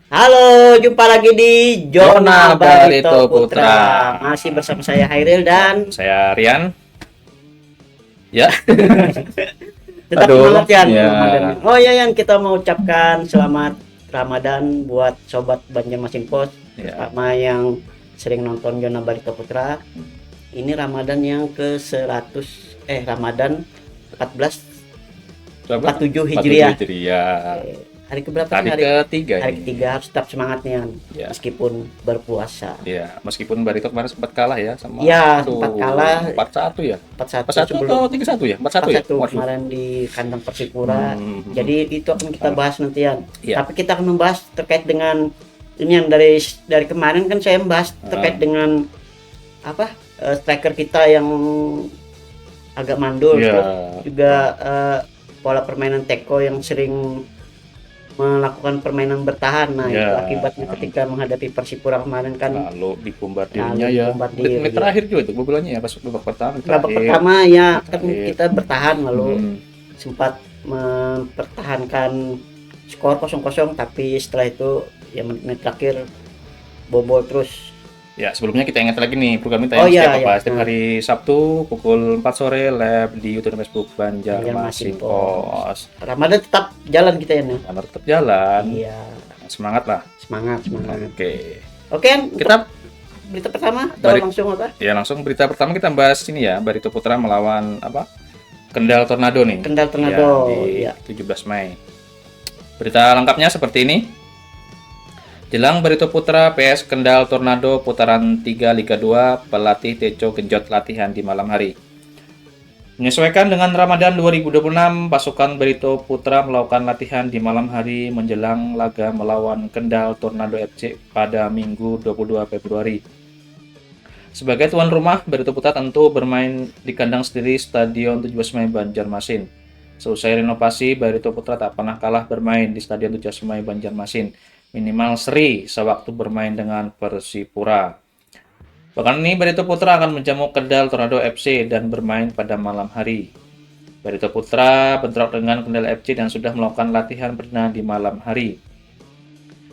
Halo, jumpa lagi di Zona Zona Barito Barito Putra. Putra. Masih bersama saya Hairil dan Saya Rian. Ya, tetap Aduh, semangat Yan ya. Ramadan. Oh ya Yan, kita mau ucapkan selamat Ramadan buat sobat Banjarmasin Post, Ya. terutama yang sering nonton Zona Barito Putra. Ini Ramadan yang ke-100 Ramadan 1447 Hijriah. Hari keberapa Hari sih? ketiga Hari ini. ketiga. Harus tetap semangat nih Yan, Ya. meskipun berpuasa. Ya, meskipun Barito kemarin sempat kalah ya sama Iya, sempat kalah. 4-1 ya. 4-1 4-1 atau 3-1 ya? 4-1 ya? 4-1 Waduh. kemarin di kandang Persipura. Hmm. Jadi itu akan kita bahas nantian. Iya. Tapi kita akan membahas terkait dengan ini yang dari kemarin kan saya membahas terkait dengan apa striker kita yang agak mandul, Iya. terus juga pola permainan Teko yang sering melakukan permainan bertahan. Nah, Iya. itu akibatnya ketika menghadapi Persipura kemarin kan Lalu dibombardirnya Lalu ya. dibombardir, Menit iya. terakhir juga itu bobolannya ya pas babak pertama. babak pertama ya kan Terakhir. kita bertahan lalu Hmm. sempat mempertahankan skor 0-0, tapi setelah itu ya menit terakhir bobol terus. Ya, sebelumnya kita ingat lagi nih program kita Oh, yang iya, setiap iya. setiap hari Sabtu pukul 4 sore live di YouTube dan Facebook Banjarmasin Banjarmasin Post. Ramadan tetap jalan kita ya nih. Karena tetap jalan. Iya, Semangat lah. semangat. Oke. Oke, Kita berita pertama atau Bari- langsung apa? ya langsung berita pertama kita bahas ini ya, Barito Putra melawan apa? Kendal Tornado nih. Kendal Tornado, Ya, iya. di 17 Mei. Berita lengkapnya seperti ini. Jelang Barito Putra PS Kendal Tornado putaran 3 Liga 2, pelatih Teco genjot latihan di malam hari. Menyesuaikan dengan Ramadan 2026, pasukan Barito Putra melakukan latihan di malam hari menjelang laga melawan Kendal Tornado FC pada Minggu 22 Februari. Sebagai tuan rumah, Barito Putra tentu bermain di kandang sendiri Stadion 17 Mei Banjarmasin. Seusai renovasi, Barito Putra tak pernah kalah bermain di Stadion 17 Mei Banjarmasin. Minimal seri sewaktu bermain dengan Persipura. Pekan ini Barito Putra akan menjamu Kendal Tornado FC dan bermain pada malam hari. Barito Putra bentrok dengan Kendal FC dan sudah melakukan latihan perdana di malam hari.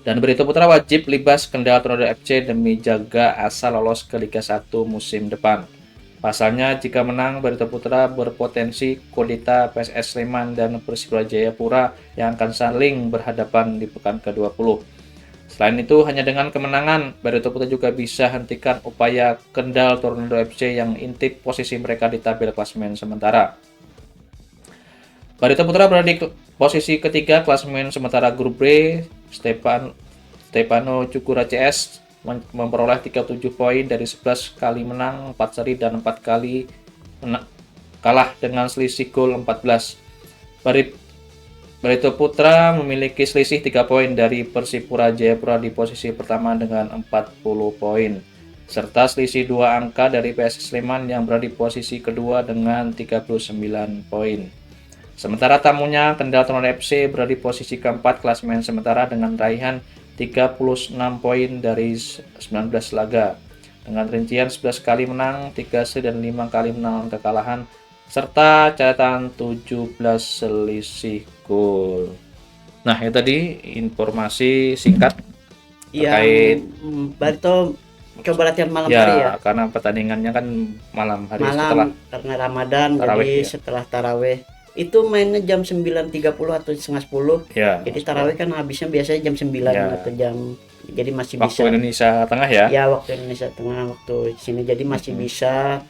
Dan Barito Putra wajib libas Kendal Tornado FC demi jaga asa lolos ke Liga 1 musim depan. Pasalnya, jika menang, Barito Putra berpotensi kudeta PSS Sleman dan Persipura Jayapura yang akan saling berhadapan di pekan ke-20. Selain itu, hanya dengan kemenangan, Barito Putra juga bisa hentikan upaya Kendal Tornado FC yang intip posisi mereka di tabel klasemen sementara. Barito Putra berada di posisi ketiga klasemen sementara grup B. Stefano Cukura CS memperoleh 37 poin dari 11 kali menang, 4 seri, dan 4 kali kalah dengan selisih gol 14. Barito Putra memiliki selisih 3 poin dari Persipura Jayapura di posisi pertama dengan 40 poin, serta selisih 2 angka dari PSS Sleman yang berada di posisi kedua dengan 39 poin. Sementara tamunya Kendal Tornado FC berada di posisi keempat klasemen sementara dengan raihan 36 poin dari 19 laga dengan rincian 11 kali menang, 3 seri dan 5 kali menang kekalahan serta catatan 17 selisih gol. Nah, itu tadi informasi singkat terkait Barito coba latihan malam ya, hari ya. karena pertandingannya kan malam hari Malam setelah karena Ramadan tarawih, jadi ya. setelah tarawih itu mainnya jam 9.30 atau setengah 10. ya. Jadi tarawih kan habisnya biasanya jam 9 Ya. atau jam, jadi masih Waktu bisa. Indonesia Tengah ya. Ya, waktu Indonesia Tengah, waktu sini jadi masih bisa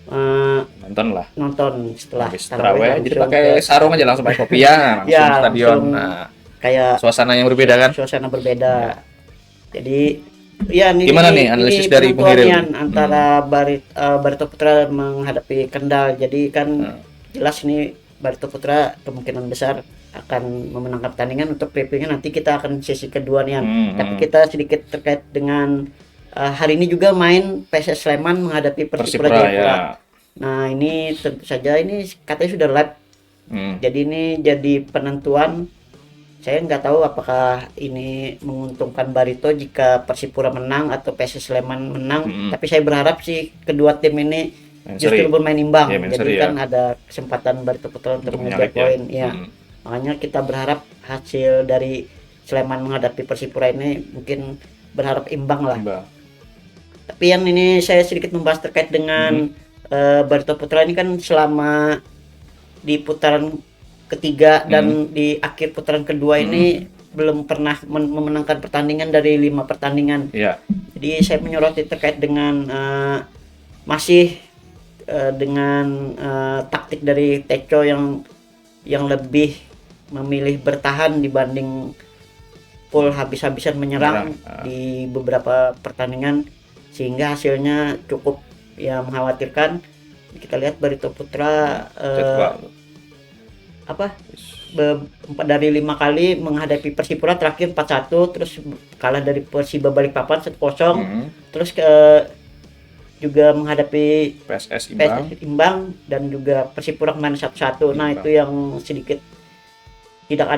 Nonton lah. nonton setelah Habis tarawih taraweh, jadi langsung pakai ke sarung aja langsung pakai kopiah langsung Ya, stadion. langsung Nah, kayak suasana yang berbeda kan. suasana berbeda. Jadi ya Gimana nih analisis ini dari Bung Hiril? penentuan antara Barito Putra menghadapi Kendal. Jadi kan jelas ini Barito Putra kemungkinan besar akan memenangkan pertandingan. Untuk previewnya nanti kita akan sesi kedua nih. Tapi kita sedikit terkait dengan hari ini juga main PSS Sleman menghadapi Persipura Jayapura. ya. Nah, ini tentu saja ini katanya sudah live. Jadi ini jadi penentuan saya nggak tahu apakah ini menguntungkan Barito jika Persipura menang atau PSS Sleman menang, tapi saya berharap sih kedua tim ini Main justru seri. bermain imbang. Iya, main Jadi seri kan ya. ada kesempatan Barito Putra untuk mengejar menyalip ya. poin. Ya. Makanya kita berharap hasil dari Sleman menghadapi Persipura ini mungkin berharap imbang lah. Imbang. Tapi yang ini saya sedikit membahas terkait dengan Barito Putra ini kan selama di putaran ketiga dan di akhir putaran kedua ini belum pernah memenangkan pertandingan dari 5 pertandingan. Iya. Jadi saya menyoroti terkait dengan masih dengan taktik dari Teco yang lebih memilih bertahan dibanding full habis-habisan menyerang di beberapa pertandingan, sehingga hasilnya cukup ya mengkhawatirkan. Kita lihat Barito Putra dari 5 kali menghadapi Persipura terakhir 4-1, terus kalah dari Persiba Balikpapan 1-0, terus juga menghadapi PSS imbang dan juga Persipura kemarin 1-1. Nah, itu yang sedikit tidak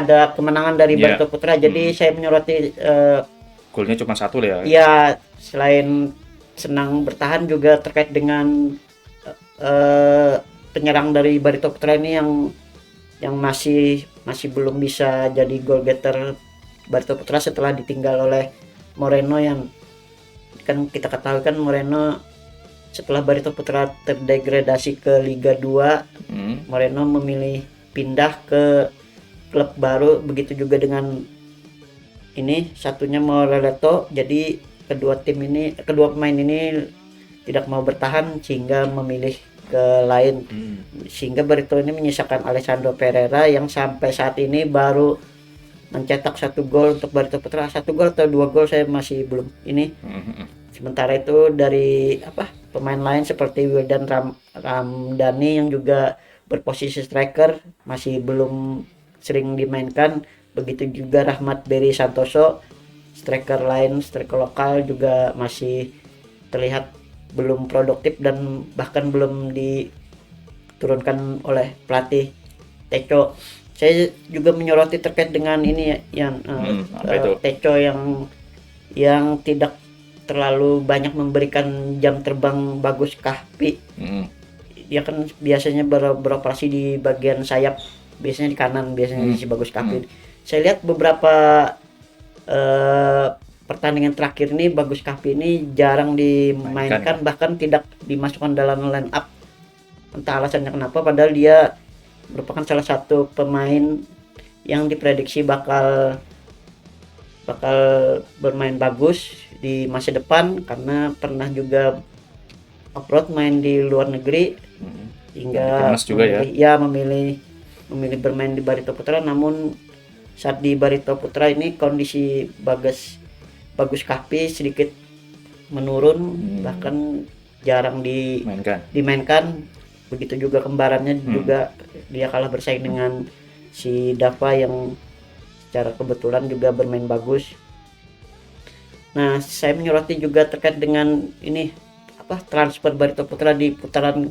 ada kemenangan dari Barito Putra. Jadi saya menyoroti golnya cuma 1 ya. Ya, selain senang bertahan juga terkait dengan penyerang dari Barito Putra ini yang masih belum bisa jadi goal getter Barito Putra setelah ditinggal oleh Moreno, yang kan kita ketahui kan Moreno setelah Barito Putra terdegradasi ke Liga 2, Moreno memilih pindah ke klub baru, begitu juga dengan ini satunya Moreleto. Jadi kedua pemain ini tidak mau bertahan sehingga memilih ke lain, sehingga Barito ini menyisakan Alessandro Pereira yang sampai saat ini baru mencetak 1 gol untuk Barito Putra. 1 gol atau 2 gol saya masih belum ini. Sementara itu dari pemain lain seperti Wildan Ramdhani yang juga berposisi striker masih belum sering dimainkan, begitu juga Rahmat Beri Santoso, striker lokal juga masih terlihat belum produktif dan bahkan belum diturunkan oleh pelatih Teco. Saya juga menyoroti terkait dengan ini yang Teco yang tidak terlalu banyak memberikan jam terbang Bagus Kahvi. Dia kan biasanya beroperasi di bagian sayap, biasanya di kanan, biasanya di si Bagus Kahvi. Saya lihat beberapa pertandingan terakhir ini Bagus Kahvi ini jarang dimainkan, bahkan tidak dimasukkan dalam line up. Entah alasannya kenapa, padahal dia merupakan salah satu pemain yang diprediksi bakal bermain bagus di masa depan, karena pernah juga off-road main di luar negeri, hingga memilih bermain di Barito Putra. Namun saat di Barito Putra ini kondisi Bagus Kahvi sedikit menurun, bahkan jarang dimainkan. Begitu juga kembarannya, juga dia kalah bersaing dengan si Dava yang secara kebetulan juga bermain bagus. Nah, saya menyoroti juga terkait dengan ini transfer Barito Putra di putaran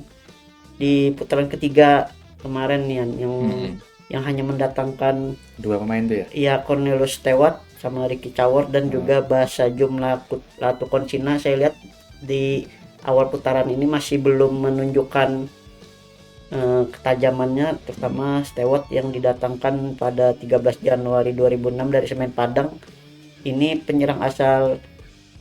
ketiga kemarin yang hanya mendatangkan 2 pemain tuh ya. Iya, Cornelius Stewart sama Ricky Cawor dan juga Basa Jumlah Latu Konsina. Saya lihat di awal putaran ini masih belum menunjukkan ketajamannya, terutama Stewart yang didatangkan pada 13 Januari 2006 dari Semen Padang. Ini penyerang asal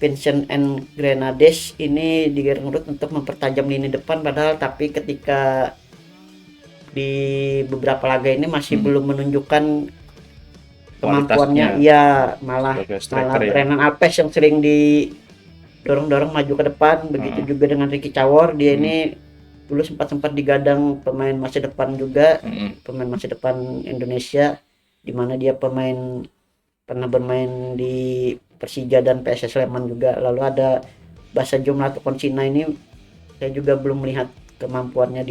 Vincent and Grenades ini direkrut untuk mempertajam lini depan, tapi ketika di beberapa laga ini masih belum menunjukkan kemampuannya. Ya, malah Renan Alves yang sering didorong maju ke depan. Begitu juga dengan Ricky Cawor, dia ini dulu sempat digadang pemain masa depan juga, pemain masa depan Indonesia, di mana dia pernah bermain di Persija dan PSS Sleman juga. Lalu ada Basa Jumlah Konsina, ini saya juga belum melihat kemampuannya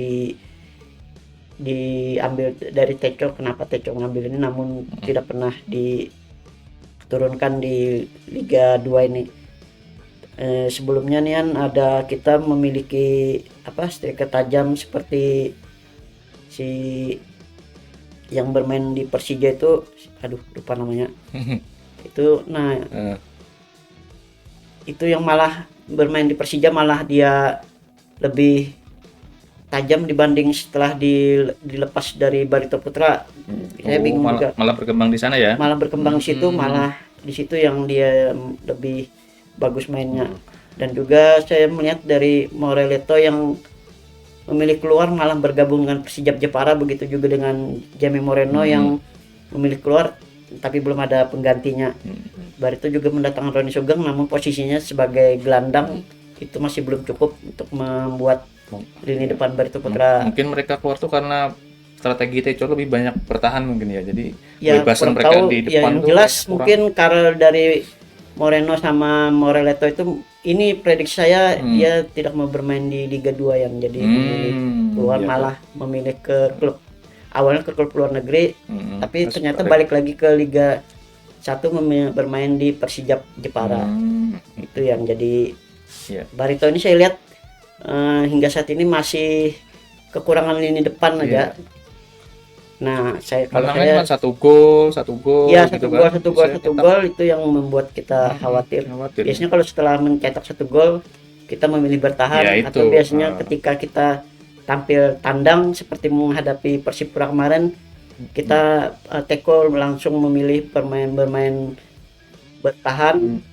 diambil dari Teco. Kenapa Teco ngambil ini namun tidak pernah diturunkan di Liga 2 ini. Sebelumnya nih kita memiliki striker tajam seperti si yang bermain di Persija itu, aduh lupa namanya. Itu nah itu yang malah bermain di Persija malah dia lebih tajam dibanding setelah dilepas dari Barito Putra. Saya bingung juga. Malah berkembang di sana ya. Malah berkembang di situ, malah di situ yang dia lebih bagus mainnya. Dan juga saya melihat dari Moreleto yang memilih keluar malah bergabung dengan Persijap Jepara, begitu juga dengan Jamie Moreno yang memilih keluar tapi belum ada penggantinya. Barito juga mendatangkan Roni Sugeng, namun posisinya sebagai gelandang itu masih belum cukup untuk membuat lini depan Barito Putra. Mungkin mereka keluar tuh karena strategi Teco lebih banyak bertahan mungkin ya. Jadi Ya, bebasan kurang mereka tahu, di ya, depan yang tuh jelas kurang. mungkin karena dari Moreno sama Moreleto itu, ini prediksi saya dia tidak mau bermain di Liga 2 yang jadi memilih keluar, iya, malah memilih ke klub, awalnya ke klub luar negeri, tapi Terus ternyata balik lagi ke Liga 1 bermain di Persijap Jepara. Itu yang jadi Iya. Barito ini saya lihat hingga saat ini masih kekurangan lini depan aja. Nah, kalau Menangnya saya cuma satu gol ya gitu satu kan. gol itu yang membuat kita khawatir. Biasanya kalau setelah mencetak 1 gol kita memilih bertahan, Ya, itu. atau biasanya ketika kita tampil tandang seperti menghadapi Persipura kemarin, kita teko langsung memilih bermain bertahan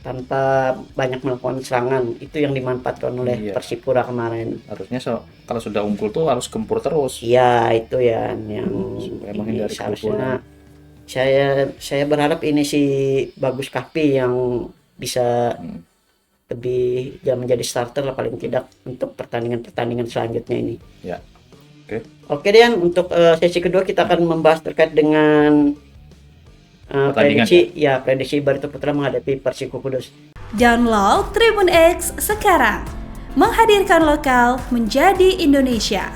tanpa banyak melakukan serangan. Itu yang dimanfaatkan oleh Persipura kemarin. Harusnya kalau sudah unggul tuh harus gempur terus. Iya, itu ya yang ini menghindari seharusnya. Saya berharap ini si Bagus Kahpi yang bisa lebih menjadi starter lah paling tidak untuk pertandingan selanjutnya ini. Ya. Oke Dian, untuk sesi kedua kita akan membahas terkait dengan prediksi Barito Putra menghadapi Persiko Kudus. Download Tribun X sekarang, menghadirkan lokal menjadi Indonesia.